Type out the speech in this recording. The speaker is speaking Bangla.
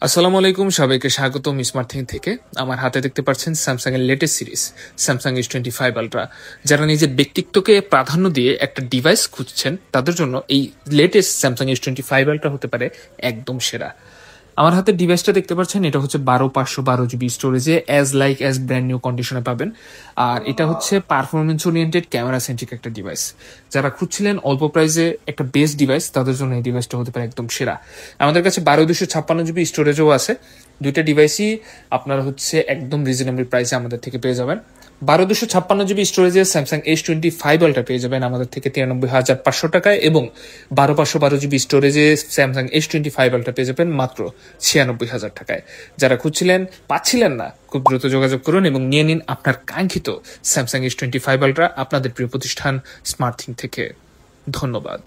আসসালামু আলাইকুম, সবাইকে স্বাগতম স্মার্ট থিং থেকে। আমার হাতে দেখতে পাচ্ছেন স্যামসাং এর latest series Samsung S25 ultra. যারা নিজের ব্যক্তিত্বকে প্রাধান্য দিয়ে একটা ডিভাইস খুঁজছেন তাদের জন্য এই লেটেস্ট স্যামসাং S25 আলট্রা হতে পারে একদম সেরা। আমার হাতে ডিভাইসটা দেখতে পাচ্ছেন, এটা হচ্ছে 12/512 GB স্টোরেজে অ্যাজ ব্র্যান্ড নিউ কন্ডিশনে পাবেন। আর এটা হচ্ছে পারফরমেন্স ওরিয়েন্টেড ক্যামেরা সেন্ট্রিক একটা ডিভাইস। যারা খুঁজছিলেন অল্প প্রাইসে একটা বেস্ট ডিভাইস তাদের জন্য এই ডিভাইসটা হতে পারে একদম সেরা। আমাদের কাছে 12/256 GB স্টোরেজও আছে। দুইটা ডিভাইসই আপনারা হচ্ছে একদম রিজনেবল প্রাইসে আমাদের থেকে পেয়ে যাবেন। 12/256 GB স্টোরেজে স্যামসাং S25 আলট্রা পেয়ে যাবেন আমাদের থেকে 93,500 টাকায়, এবং 12/512 GB স্টোরেজে স্যামসাং S25 আলট্রা পেয়ে যাবেন মাত্র 96,000 টাকায়। যারা খুঁজছিলেন পাচ্ছিলেন না, খুব দ্রুত যোগাযোগ করুন এবং নিয়ে নিন আপনার কাঙ্ক্ষিত স্যামসাং S25 আলট্রা আপনাদের প্রিয় প্রতিষ্ঠান স্মার্ট থিং থেকে। ধন্যবাদ।